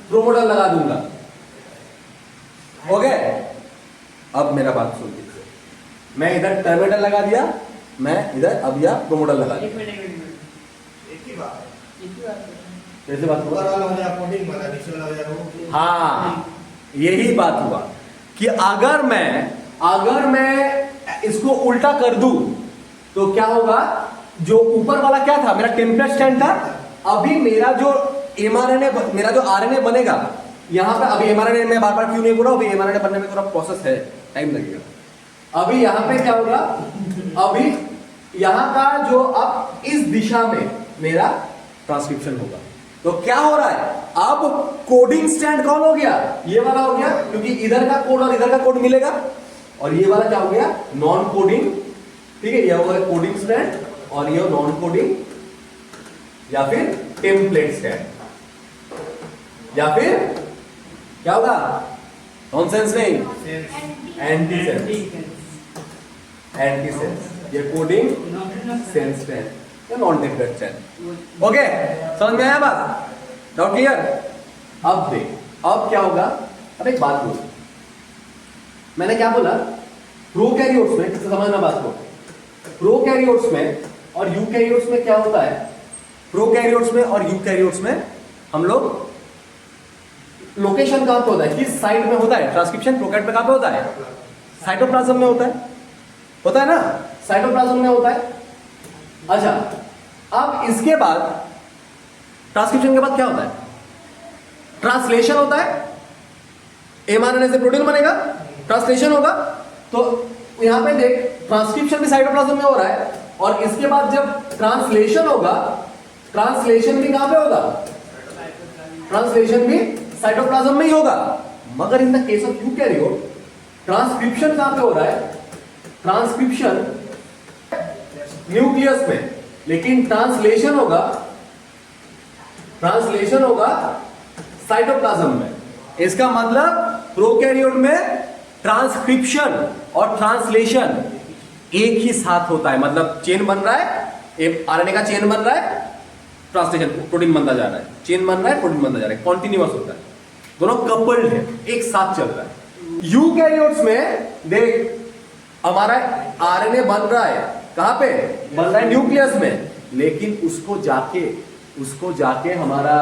प्रोमोटर लगा दूंगा, ओके। अब मेरा बात सुन लीजिए, मैं इधर टर्मिनेटर लगा दिया, मैं इधर अब यह प्रोमोटर लगा दिया। कैसे बात हुआ? हाँ, यही बात हुआ कि अगर मैं इसको उल्टा कर दूं, तो क्या होगा? जो ऊपर वाला क्या था? मेरा टेम्पलेट स्टैंड था, अभी मेरा जो mRNA मेरा जो RNA बनेगा यहां पे, अभी mRNA मैं बार बार क्यों नहीं बोल रहा हूं, अभी mRNA बनने में थोड़ा प्रोसेस है, टाइम लगेगा। अभी यहां पे क्या होगा, अभी यहां का जो अब इस दिशा में मेरा ट्रांसक्रिप्शन होगा। तो क्या हो रहा है, अब कोडिंग स्टैंड कौन हो गया, ये वाला हो गया, क्योंकि इधर का कोड और इधर का कोड मिलेगा। और ये वाला क्या हो गया, नॉन कोडिंग, ठीक है, ये होगा कोडिंग स्टैंड और ये नॉन कोडिंग या फिर टेम्पलेट स्टैंड या फिर क्या होगा, नॉनसेंस नहीं, एंटी सेंस, ये कोडिंग सेंस स्टैंड या नॉन टेम्पलेट स्टैंड। ओके, समझ में आया बात, डाउट क्लियर। अब देख, अब क्या होगा, अब एक बात बोल, मैंने क्या बोला, प्रोकैरियोट्स में, किससे समझना बात को, प्रोकैरियोट्स में और यूकैरियोट्स में क्या होता है, प्रोकैरियोट्स में और यूकैरियोट्स में हम लोग लोकेशन कहां पे होता है, किस साइड में होता है ट्रांसक्रिप्शन, प्रोकैरियोट में कहां पे होता है, साइटोप्लाज्म में होता है ना, साइटोप्लाज्म में होता है। अच्छा, अब इसके बाद ट्रांसक्रिप्शन के बाद क्या होता है, ट्रांसलेशन होता है, mRNA से प्रोटीन बनेगा, ट्रांसलेशन होगा। तो यहां पे देख, ट्रांसक्रिप्शन भी साइटोप्लाज्म में हो रहा है और इसके बाद जब ट्रांसलेशन होगा, ट्रांसलेशन भी कहां पे होगा, ट्रांसलेशन भी साइटोप्लाज्म में ही होगा। मगर in the case of eukaryote transcription कहां पे हो रहा है, ट्रांसक्रिप्शन न्यूक्लियस में, लेकिन ट्रांसलेशन होगा साइटोप्लाज्म में। इसका मतलब प्रोकैरियोट में ट्रांसक्रिप्शन और ट्रांसलेशन एक ही साथ होता है, मतलब चेन बन रहा है, आरएनए का चेन बन रहा है, ट्रांसलेशन प्रोटीन बनता जा रहा है, चेन बन रहा है, प्रोटीन बनता जा रहा है, कॉन्टिन्यूअस होता है, दोनों कपल्ड है, एक साथ चल रहा है। यूकैरियोट्स में देख, हमारा आरएनए बन रहा है, कहां पे बन रहा है, न्यूक्लियस में, लेकिन उसको जाके हमारा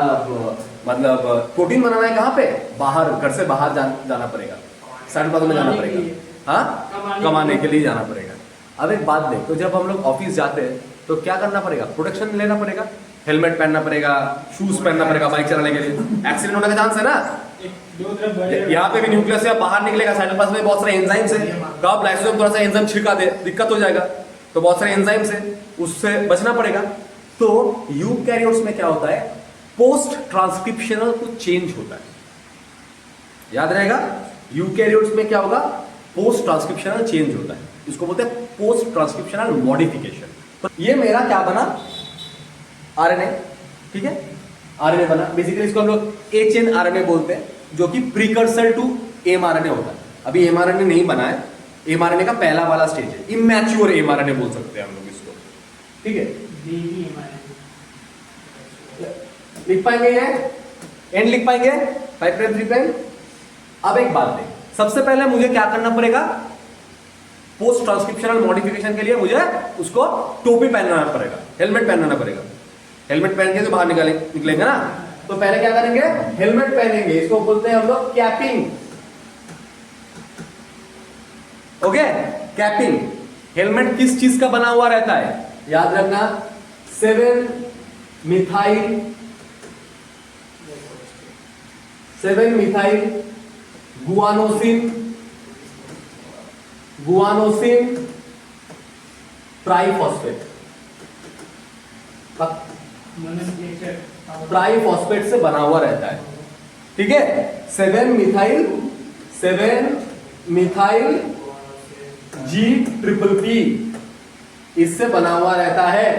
मतलब प्रोटीन बनाना है कहां पे, बाहर, घर से बाहर जाना पड़ेगा, साइटोप्लाज्म में जाना पड़ेगा, हाँ, कमाने के लिए जाना पड़ेगा। अब एक बात देख, तो जब हम लोग ऑफिस जाते हैं तो क्या करना पड़ेगा, प्रोटेक्शन लेना पड़ेगा, हेलमेट पहनना पड़ेगा, शूज पहनना पड़ेगा बाइक चलाने के लिए, एक्सीडेंट होने का चांस है ना। यहाँ पे भी न्यूक्लियस से बाहर निकलेगा, साइटोप्लाज्म में बहुत सारे एंजाइम्स है, कब लाइसोसोम थोड़ा सा एंजाइम छिड़का दे दिक्कत हो जाएगा, तो बहुत सारे एंजाइम्स है, उससे बचना पड़ेगा। तो यूकैरियोट्स में क्या होता है, पोस्ट ट्रांसक्रिप्शनल कुछ चेंज होता है, याद रहेगा, यूकैरियोट्स में क्या होगा, पोस्ट ट्रांसक्रिप्शनल चेंज होता है, इसको बोलते हैं पोस्ट ट्रांसक्रिप्शनल मॉडिफिकेशन। तो ये मेरा क्या बना, आरएनए, ठीक है, आरएनए बना, बेसिकली इसको हम लोग ए चेन आरएनए बोलते हैं, जो कि प्रीकर्सर टू एमआरएनए होता है। अभी एमआरएनए नहीं बना है, एमआरएनए का पहला वाला स्टेज है, इमैच्योर एमआरएनए बोल सकते हैं हम लोग इसको, ठीक है। लिख पाएंगे ये, एंड लिख पाएंगे 5 प्राइम 3 प्राइम। अब एक बात देख, सबसे पहले मुझे क्या करना पड़ेगा, पोस्ट ट्रांसक्रिप्शनल मॉडिफिकेशन के लिए मुझे उसको टोपी पहनना पड़ेगा, हेलमेट पहनना पड़ेगा, हेलमेट पहन के तो बाहर निकलेंगे ना, तो पहले क्या करेंगे, हेलमेट पहनेंगे, इसको बोलते हैं हम लोग कैपिंग, ओके, कैपिंग। हेलमेट किस चीज का बना हुआ रहता है, याद रखना, 7 मिथाइल गुआनोसिन ट्राइफॉस्फेट, ट्राइफॉस्फेट से बना हुआ रहता है, ठीक है। 7 मिथाइल G-PP इससे बना हुआ रहता है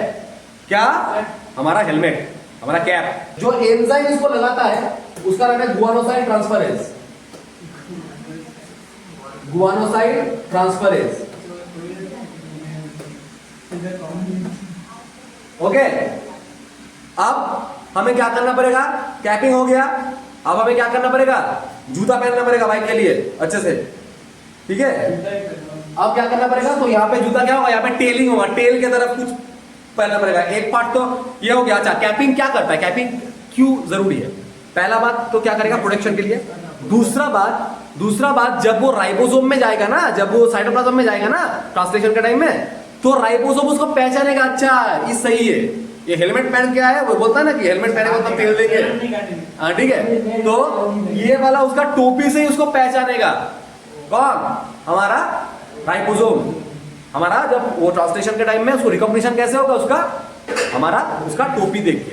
क्या, हमारा हेलमेट, हमारा कैप। जो एंजाइम इसको लगाता है उसका नाम है गुआनोसाइड ट्रांसफरेज, गुआनोसाइड ट्रांसफरेज, ओके। अब हमें क्या करना पड़ेगा, कैपिंग हो गया, अब हमें क्या करना पड़ेगा, जूता पहनना पड़ेगा बाइक के लिए अच्छे से, ठीक है। अब क्या करना पड़ेगा, तो यहाँ पे जूता क्या होगा, यहाँ पे टेलिंग होगा, टेल के तरफ कुछ पहनना पड़ेगा। एक पार्ट तो ये हो गया। अच्छा, कैपिंग क्या करता है, कैपिंग क्यों जरूरी है, पहला बात तो क्या करेगा, प्रोटेक्शन के लिए। दूसरा बात जब वो राइबोसोम में जाएगा ना, जब वो साइटोप्लाज्म में जाएगा ना ट्रांसलेशन के टाइम में, तो राइबोसोम उसको पहचानेगा, अच्छा ये सही है, ये हेलमेट पहन के आया, वो बोलता है ना कि हेलमेट पहने तो तेल देंगे। हाँ ठीक है, तो ये वाला उसका टोपी से ही उसको पहचानेगा। कौन? हमारा राइबोसोम। हमारा जब वो ट्रांसलेशन के टाइम में उसको रिकॉग्निशन कैसे होगा उसका, हमारा उसका टोपी देख के।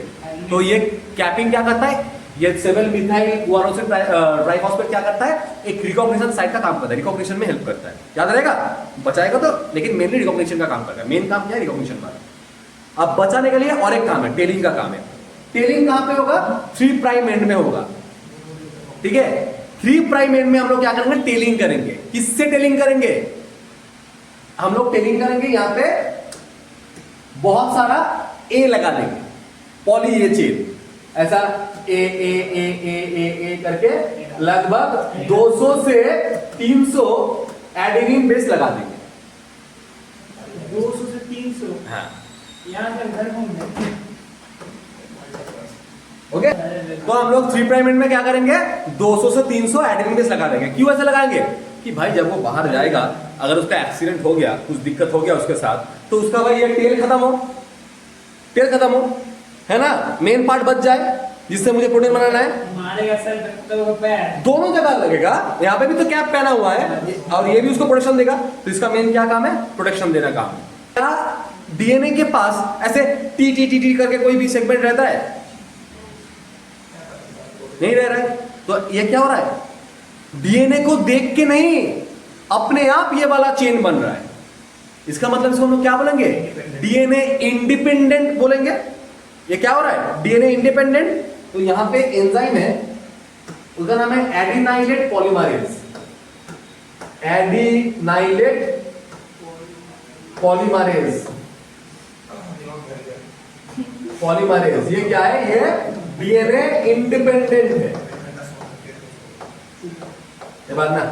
तो ये कैपिंग क्या करता है, ये 7 मिथाइल गुआनोसिन ट्राइफॉस्फेट क्या करता है, एक रिकॉग्निशन साइट का काम करता है, रिकॉग्निशन में हेल्प करता है। याद रहेगा, बचाएगा तो, लेकिन मेनली रिकॉग्निशन का काम करता है। मेन काम क्या है, रिकॉग्निशन का। अब बचाने के लिए और एक काम है, टेलिंग का काम है। टेलिंग कहां पे होगा, 3 प्राइम एंड में होगा। ठीक है, 3 प्राइम एंड में हम लोग क्या करेंगे, टेलिंग करेंगे। किससे टेलिंग करेंगे, हम लोग टेलिंग करेंगे यहां पे बहुत सारा ए लगा देंगे, पॉली ए चेन, ऐसा ए ए ए ए ए ए करके लगभग 200 से 300 एडेनिन बेस लगा देंगे। 200 से 300। हाँ यहाँ तक घर घूमने। ओके, तो हम लोग 3 प्राइम एंड में क्या करेंगे, 200 से 300 एडेनिन बेस लगा देंगे। क्यों ऐसे लगाएंगे कि भाई जब वो बाहर जाएगा, अगर उसका एक्सीडेंट हो गया, कुछ दिक्कत हो गया उसके साथ, तो उसका भाई ये टेल खत्म हो, टेल खत्म हो, है ना, मेन पार्ट बच जाए जिससे मुझे प्रोटीन बनाना है। मारेगा सर तो पैर, दोनों जगह लगेगा। यहाँ पे भी तो कैप पहना हुआ है और ये भी उसको प्रोटेक्शन देगा। तो इसका मेन क्या काम है, प्रोटेक्शन देना काम है। क्या डीएनए के पास ऐसे टी टी टी टी करके कोई भी सेगमेंट रहता है? नहीं रह रहा है। तो ये क्या हो रहा है, डीएनए को देख के नहीं, अपने आप ये वाला चेन बन रहा है। इसका मतलब इसको हम लोग क्या बोलेंगे, डीएनए इंडिपेंडेंट बोलेंगे। ये क्या हो रहा है, डीएनए इंडिपेंडेंट। तो यहां पे एंजाइम है, उसका नाम है adenylate polymerase. Adenylate polymerase, polymerase ये क्या है, ये डीएनए इंडिपेंडेंट है। ये बात ना,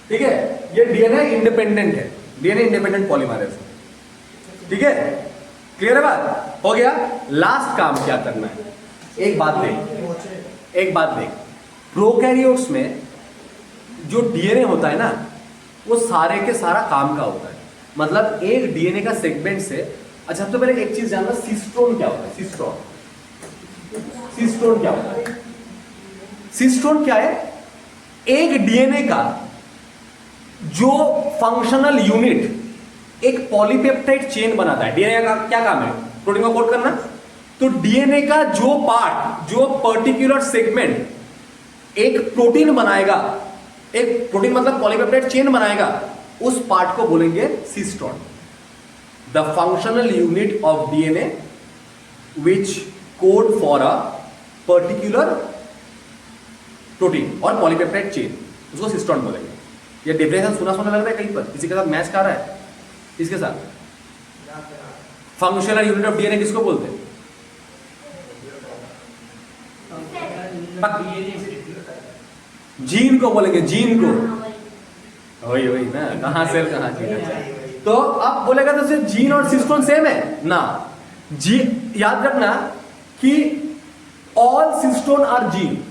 ठीक है, ये डीएनए इंडिपेंडेंट है, डीएनए इंडिपेंडेंट पॉलीमरेज। ठीक है, क्लियर है बात, हो गया। लास्ट काम क्या करना है, एक बात देख, एक बात देख, प्रोकैरियोट्स में जो डीएनए होता है ना, वो सारे के सारा काम का होता है। मतलब एक डीएनए का सेगमेंट से, अच्छा तो पहले एक चीज जानना, सिस्टोन क्या होता है, सिस्टोन, सिस्टोन क्या होता है, सिस्टोन क्या है, एक डीएनए का जो फंक्शनल यूनिट एक पॉलीपेप्टाइड चेन बनाता है। डीएनए का क्या काम है, प्रोटीन को कोड करना। तो डीएनए का जो पार्ट, जो पर्टिकुलर सेगमेंट एक प्रोटीन बनाएगा, एक प्रोटीन मतलब पॉलीपेप्टाइड चेन बनाएगा, उस पार्ट को बोलेंगे cistron. The functional unit of DNA which code for a particular protein और पॉलीपेप्टाइड चेन, उसको सिस्टोन बोलेंगे। ये डिफरेंस सुना सुना लग रहा है कहीं पर, किसी के साथ मैच कर रहा है, इसके साथ फंक्शनल यूनिट ऑफ डीएनए किसको बोलते हैं, जीन को बोलेंगे, जीन को। वही वही ना, कहां सेल कहां जीन। तो अब बोलेगा तो सिर्फ जीन और सिस्टोन सेम है ना, जी याद रखना कि all cistron are gene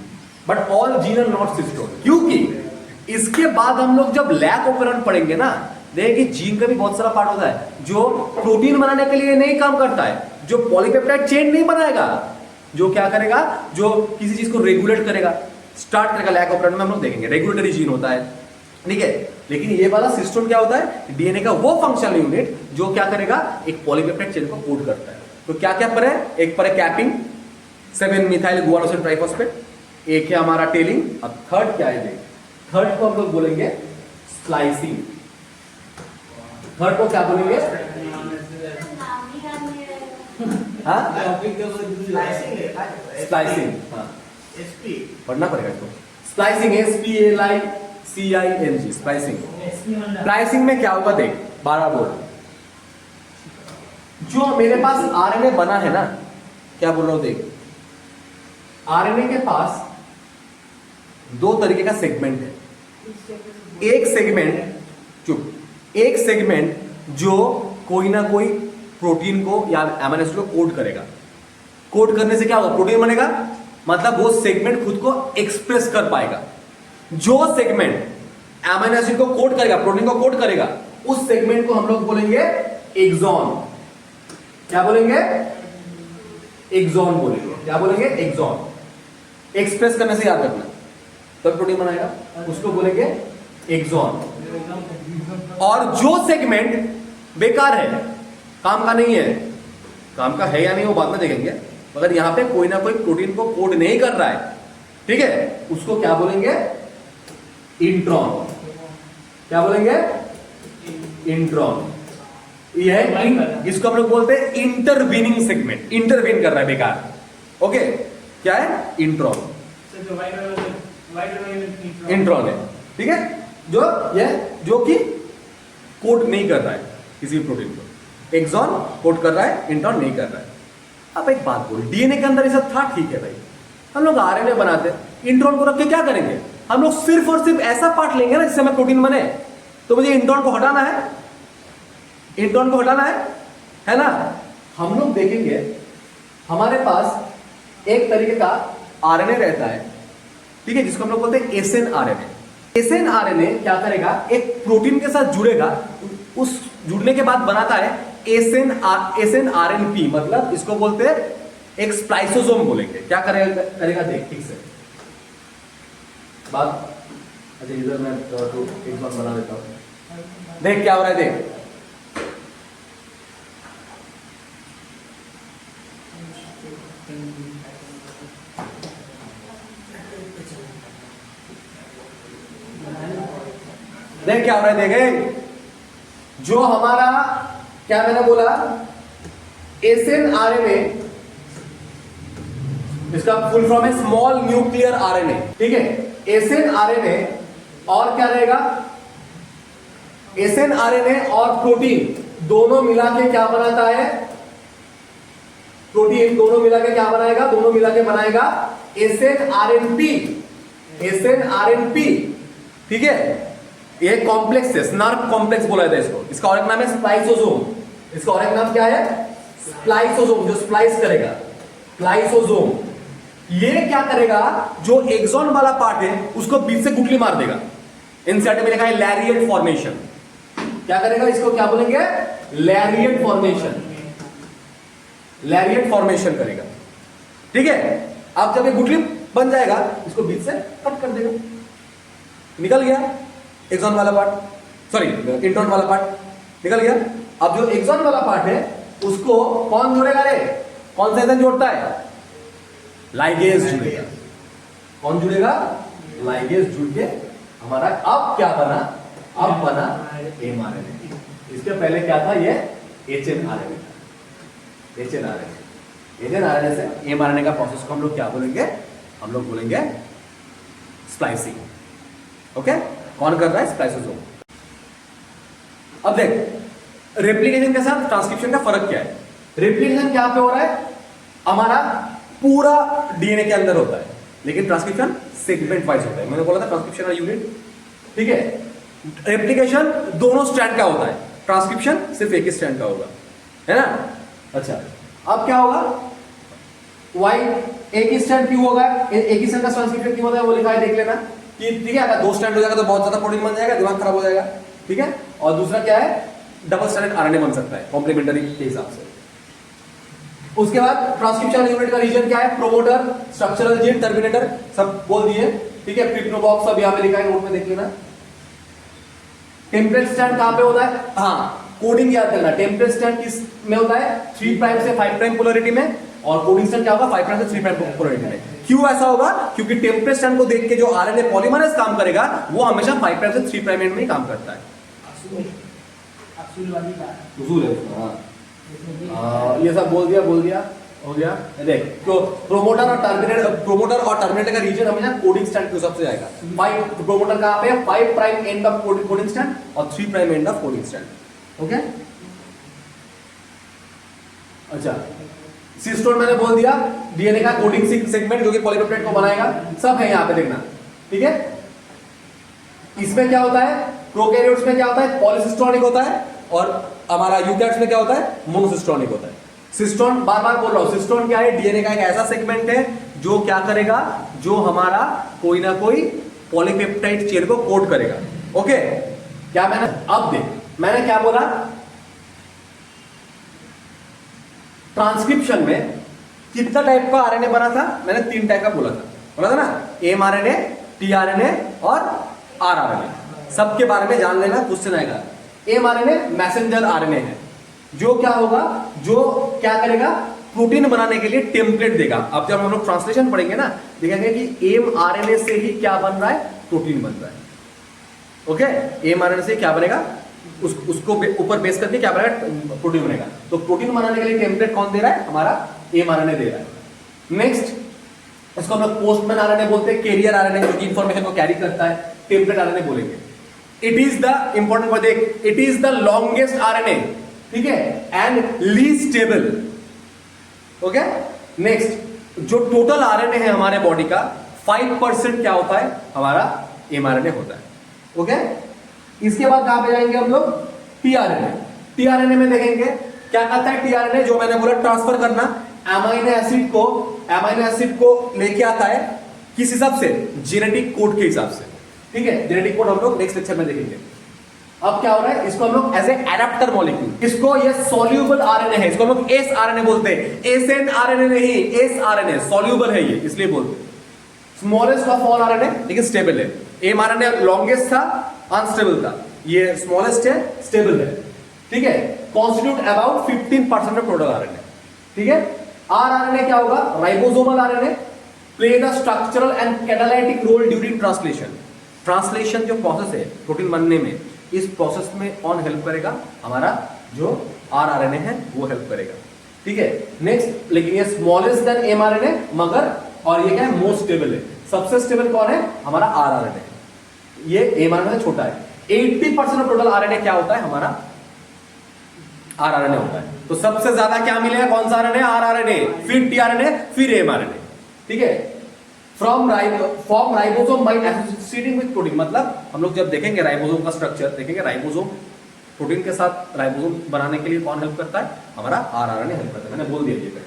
but all gene are not cistron. क्योंकि इसके बाद हम लोग जब लैक ऑपरेंट पढ़ेंगे ना, देखिए जीन का भी बहुत सारा पार्ट होता है जो प्रोटीन बनाने के लिए नहीं काम करता है, जो पॉलीपेप्टाइड चेन नहीं बनाएगा, जो क्या करेगा, जो किसी चीज को रेगुलेट करेगा, स्टार्ट करेगा। लैक ऑपरेंट में हम लोग देखेंगे रेगुलेटरी जीन होता है, ठीक है। लेकिन ये वाला सिस्टोन क्या होता है, डीएनए का वो फंक्शनल यूनिट जो क्या करेगा, एक पॉलीपेप्टाइड चेन को कोड करता है। तो क्या क्या पर है, एक पर है कैपिंग, 7 मिथाइल गुआनोसिन ट्राइफॉस्फेट, एक है हमारा टेलिंग। अब थर्ड क्या है, थर्ड को हम लोग बोलेंगे स्लाइसिंग। थर्ड को क्या बोलेंगे, स्लाइसिंग, हाँ पढ़ना पड़ेगा इसको। Slicing, SPLICING, slicing. स्लाइसिंग में क्या होगा देख, 12 बोल, जो मेरे पास आरएनए बना है ना, क्या बोल रहा हूं देख, आरएनए के पास 2 तरीके का सेगमेंट है। एक सेगमेंट, चुप, एक सेगमेंट जो कोई ना कोई प्रोटीन को या एमिनो एसिड को कोड करेगा। कोड करने से क्या होगा, प्रोटीन बनेगा, मतलब वो सेगमेंट खुद को एक्सप्रेस कर पाएगा। जो सेगमेंट एमिनो एसिड को कोड करेगा, प्रोटीन को कोड करेगा, उस सेगमेंट को हम लोग बोलेंगे एक्सॉन। क्या बोलेंगे, एक्सॉन बोलेंगे। क्या बोलेंगे? एक्सॉन। एक्सप्रेस करने से याद रखना, तब प्रोटीन बनाएगा, उसको बोलेंगे एक्सॉन। और जो सेगमेंट बेकार है, काम का नहीं है, काम का है या नहीं वो बाद में देखेंगे, मगर यहां पे कोई ना कोई प्रोटीन को कोड नहीं कर रहा है, ठीक है, उसको क्या बोलेंगे? इंट्रॉन। क्या बोलेंगे? इंट्रॉन। यह इसको हम लोग बोलते हैं इंटरवीनिंग सेगमेंट, इंटरवीन कर रहा है बेकार। ओके, क्या है? इंट्रॉन। इंट्रॉन है, ठीक है, जो कि कोड नहीं कर रहा है किसी प्रोटीन को। एक्सॉन कोड कर रहा है, इंट्रॉन नहीं कर रहा है। अब एक बात बोल, डीएनए के अंदर ये सब था, ठीक है भाई, हम लोग आरएनए बनाते हैं, इंट्रॉन को रख के क्या करेंगे? हम लोग सिर्फ और सिर्फ ऐसा पार्ट लेंगे ना जिससे हमें प्रोटीन बने। तो मुझे इंट्रॉन को हटाना है, इंट्रॉन को हटाना है ना? हम लोग देखेंगे हमारे पास एक तरीके का आरएनए रहता है, ठीक है, जिसको हम लोग बोलते हैं एसएन आरएनए। एसएन आरएनए क्या करेगा? एक प्रोटीन के साथ जुड़ेगा, उस जुड़ने के बाद बनाता है एसएन आरएनपी, मतलब इसको बोलते हैं एक स्प्लाइसोसोम बोलेंगे। क्या करेगा देख ठीक से बात। अच्छा इधर मैं तो एक बार बना देता हूं, देख क्या हो रहा है, देख। देख क्या हो रहा है, देख जो हमारा क्या मैंने बोला एसएन आरएनए, इसका फुल फॉर्म है स्मॉल न्यूक्लियर आरएनए, ठीक है। एसएन आरएनए और क्या रहेगा? एसएन आरएनए और प्रोटीन दोनों मिला के क्या बनाता है? प्रोटीन दोनों मिला के क्या बनाएगा? दोनों मिला के बनाएगा एसएन आरएनपी, एसएन आरएनपी, ठीक है। ये कॉम्प्लेक्स है, स्नर्क कॉम्प्लेक्स बोला जाता है इसको। इसका और एक नाम है स्प्लाइसोसोम। इसका और एक नाम क्या है? स्प्लाइसोसोम, जो स्प्लाइस करेगा, स्प्लाइसोसोम। ये क्या करेगा? जो एक्सॉन वाला पार्ट है उसको बीच से गुठली मार देगा। इंसर्ट में लिखा है लैरिएट फॉर्मेशन। क्या करेगा? इसको क्या बोलेंगे? लैरिएट फॉर्मेशन, लैरिएट फॉर्मेशन करेगा, ठीक है। अब जब ये गुठली बन जाएगा इसको बीच से कट कर देगा, निकल गया एक्सॉन वाला पार्ट, सॉरी इंट्रॉन वाला पार्ट निकल गया। अब जो एक्सॉन वाला पार्ट है उसको कौन जोड़ेगा रे? कौन सा एंजाइम जोड़ता है? लाइगेज जुड़ेगा। कौन जुड़ेगा? लाइगेज जुड़ के हमारा अब क्या बना? अब बना एमआरएनए। इसके पहले क्या था? ये एचएनआरएनए था, एचएनआरएनए। एचएनआरएनए से एमआरएनए का प्रोसेस को हम लोग क्या बोलेंगे? हम लोग बोलेंगे स्प्लाइसिंग। ओके, कौन कर रहा है? स्प्लाइसोसोम। अब देख रेप्लिकेशन के साथ ट्रांसक्रिप्शन का फर्क क्या है? रेप्लिकेशन क्या पे हो रहा है? हमारा पूरा डीएनए के अंदर होता है, लेकिन ट्रांसक्रिप्शन सेगमेंट वाइज होता है। मैंने बोला था ट्रांसक्रिप्शन यूनिट, ठीक है। रेप्लिकेशन दोनों स्ट्रैंड का होता है, ट्रांसक्रिप्शन सिर्फ एक ही स्ट्रैंड का होगा, है ना? अच्छा, अब क्या होगा? वाई एक ही स्ट्रैंड क्यों होगा? एक ही स्ट्रैंड का ट्रांसक्रिप्शन क्यों होता है वो लिखा है, देख लेना कि ठीक है। अगर दो स्ट्रैंड हो जाएगा तो बहुत ज्यादा प्रोटीन बन जाएगा, दिमाग खराब हो जाएगा, ठीक है। और दूसरा क्या है? डबल स्ट्रैंडेड आरएनए बन सकता है कॉम्प्लीमेंट्री के हिसाब से। उसके बाद ट्रांसक्रिप्शन यूनिट का रीजन क्या है? प्रोमोटर, स्ट्रक्चरल जीन, टर्मिनेटर, सब बोल दिए, ठीक है। प्रीप्रोबॉक्स सब यहां पे लिखा है, नोट में देख लेना। टेम्पलेट स्ट्रैंड कहां पे होता है? हाँ, कोडिंग याद करना। टेम्पलेट स्ट्रैंड किस में होता है? 3 प्राइम से 5 प्राइम पोलरिटी में, और कोडिंग स्ट्रैंड क्या होगा? 5 प्राइम से 3 प्राइम पोलरिटी में। क्यों ऐसा होगा? क्योंकि टेम्पलेट स्ट्रैंड को देख के जो आरएनए पॉलीमरेज काम करेगा वो हमेशा 5 प्राइम से 3 प्राइम एंड में ही काम करता है। उसूल है उसका, हाँ। ये सब बोल दिया हो गया। देख तो प्रोमोटर और टर्मिनेटर का रीजन हमेशा कोडिंग स्ट्रैंड के हिसाब से आएगा। 5 प्रोमोटर कहां पे है? 5 prime end of coding strand और 3 prime end of coding strand. Okay, अच्छा। सिस्टोन मैंने बोल दिया, डीएनए का कोडिंग सेगमेंट जो कि पॉलीपेप्टाइड को बनाएगा, सब है यहां पे देखना, ठीक है। इसमें क्या होता है? प्रोकैरियोट्स में क्या होता है? पॉलीसिस्टोनिक होता है, और हमारा यूकैरियोट्स में क्या होता है? मोनोसिस्टोनिक होता है। सिस्टोन बार बार बोल रहा हूं, सिस्टोन क्या है? डीएनए का एक ऐसा सेगमेंट है जो क्या करेगा? जो हमारा कोई ना कोई पॉलीपेप्टाइड चेन को कोड करेगा। ओके, क्या मैंने अब देख मैंने क्या बोला? ट्रांसक्रिप्शन में कितना टाइप का आरएनए बना था? मैंने 3 टाइप का बोला था ना, mRNA, tRNA और rRNA। सबके बारे में जान लेना, क्वेश्चन आएगा। mRNA मैसेंजर आरएनए है, जो क्या होगा, जो क्या करेगा, प्रोटीन बनाने के लिए टेम्पलेट देगा। अब जब हम लोग ट्रांसलेशन पढ़ेंगे ना, देखेंगे कि mRNA से ही क्या बन रहा है, प्रोटीन बन रहा है। ओके, mRNA से क्या बनेगा, उसको ऊपर बेस करके क्या बनेगा, प्रोटीन बनेगा। तो प्रोटीन बनाने के लिए टेम्पलेट कौन दे रहा है, हमारा mRNA दे रहा है। नेक्स्ट, इसको हम लोग पोस्टमैन आरएनए बोलते हैं, कैरियर आरएनए जो कि इंफॉर्मेशन को कैरी करता है, टेम्पलेट आरएनए बोलेंगे। It is the important word, देख, it is the longest RNA, ठीक है, and least stable. Okay, next, जो टोटल आरएनए है हमारे बॉडी का 5% क्या होता है, हमारा mRNA होता है। ओके, इसके बाद कहां पे जाएंगे हम लोग, tRNA। tRNA में देखेंगे क्या करता है tRNA, जो मैंने बोला ट्रांसफर करना, अमीनो एसिड को लेके आता है किस हिसाब से, जेनेटिक कोड के हिसाब से, ठीक है। जेनेटिक कोड हम लोग नेक्स्ट लेक्चर में देखेंगे। अब क्या हो रहा है, इसको हम लोग एज ए एडाप्टर मॉलिक्यूल, इसको ये सॉल्यूबल आरएनए है, इसको हम लोग एस आरएनए बोलते हैं, एसएन आरएनए नहीं, एस आरएनए, सॉल्यूबल है ये, इसलिए बोलते हैं। स्मॉलेस्ट ऑफ ऑल आरएनए, लेकिन स्टेबल है। mRNA लॉन्गेस्ट था, अनस्टेबल था, ये स्मॉलेस्ट है, स्टेबल है, ठीक है। Constitute about 15% of total RNA, ठीक है। rRNA क्या होगा, ribosomal RNA, play the structural and catalytic role during translation. Translation जो प्रोसेस है प्रोटीन बनने में, इस प्रोसेस में कौन हेल्प करेगा, हमारा जो rRNA है वो हेल्प करेगा, ठीक है। नेक्स्ट, लेकिन ये स्मॉलेस्ट देन mRNA, मगर और ये क्या है, मोस्ट स्टेबल है। सबसे स्टेबल कौन है, हमारा rRNA, ये mRNA से छोटा है। 80% ऑफ टोटल आरएनए क्या होता है, हमारा rRNA होता है। तो सबसे ज्यादा क्या मिलेगा, कौन सा आरएनए, rRNA, फिर tRNA, फिर mRNA, ठीक है। Form ribosome by associating with protein, मतलब हम लोग जब देखेंगे राइबोसोम का स्ट्रक्चर, देखेंगे राइबोसोम प्रोटीन के साथ राइबोसोम बनाने के लिए कौन हेल्प करता है, हमारा rRNA हेल्प करता है। मैंने बोल दिया ये पहले।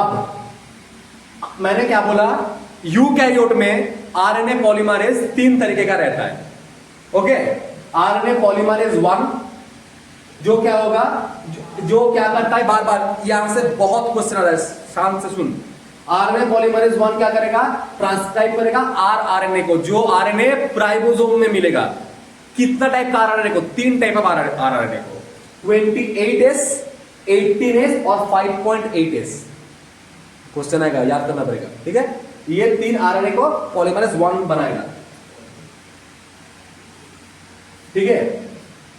अब मैंने क्या बोला, यूकैरियोट में आरएनए पॉलीमरेज 3 तरीके का रहता है। ओके, आरएनए पॉलीमरेज 1 जो क्या होगा, जो क्या करता है, बार बार यहां से बहुत क्वेश्चन आ रहा है, शांत से सुन। आरएनए पॉलीमरेज 1 क्या करेगा, ट्रांसक्राइब करेगा आरएनए को, जो आरएनए राइबोसोम में मिलेगा। कितना टाइप का आरएनए को, 3 टाइप ऑफ आरएनए को, 28S, 18S और 5.8S। क्वेश्चन आएगा, याद करना पड़ेगा, ठीक है। ये 3 आरएनए को पॉलीमरेज 1 बनाएगा, ठीक है।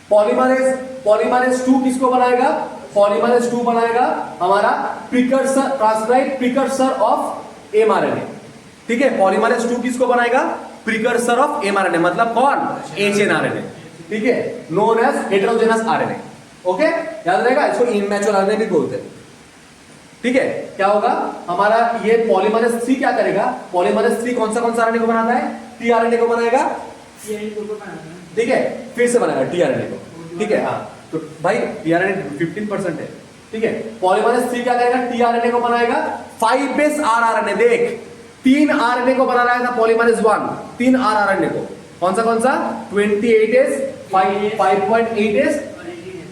पॉलीमरेज 2 किसको बनाएगा, पॉलीमरेज 2 बनाएगा हमारा precursor, transcribe precursor of mRNA, ठीक है। पॉलीमरेज 2 किसको बनाएगा, प्रिकर्सर ऑफ mRNA, मतलब कौन, hnRNA, ठीक है, known as heterogeneous RNA. Okay, याद रहेगा, इसको इमैच्योर आरएनए भी बोलते हैं, ठीक है। क्या होगा हमारा, ये पॉलीमरेज 3 क्या करेगा, पॉलीमरेज 3 कौन सा आरएनए को बनाता है, tRNA को बनाएगा, ठीक है, फिर से बनाएगा tRNA को, ठीक है। हाँ, तो भाई tRNA 15% है, ठीक है। पॉलीमरेज 3 क्या करेगा, tRNA को बनाएगा 5S rRNA। देख, 3 RNA को बना रहा था पॉलीमरेज 1, 3 rRNA को, कौन सा 28S, 5.8S,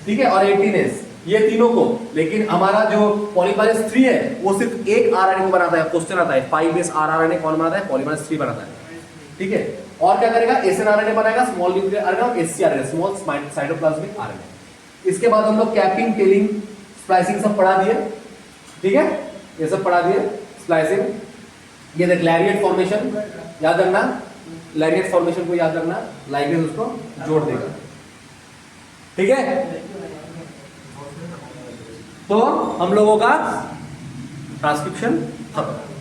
ठीक है, और 18S, ये तीनों को। लेकिन हमारा जो पॉलीमरेज 3 है वो सिर्फ एक आरएनए को बनाता है। क्वेश्चन आता है 5S rRNA कौन बनाता है, पॉलीमरेज 3 बनाता है, ठीक है। और क्या करेगा, snRNA बनाएगा, स्मॉल न्यूक्लियर आरएनए, और scRNA, स्मॉल साइटोप्लाज्मिक आरएनए। इसके बाद हम लोग कैपिंग, टेलिंग, स्प्लाइसिंग सब पढ़ा दिए, ठीक है, ये सब पढ़ा दिए। स्प्लाइसिंग, ये देख, लैरिएट फॉर्मेशन याद रखना, लैरिएट फॉर्मेशन को याद रखना, लाइगेज उसको जोड़ देगा, ठीक है। तो हम लोगों का ट्रांसक्रिप्शन खत्म।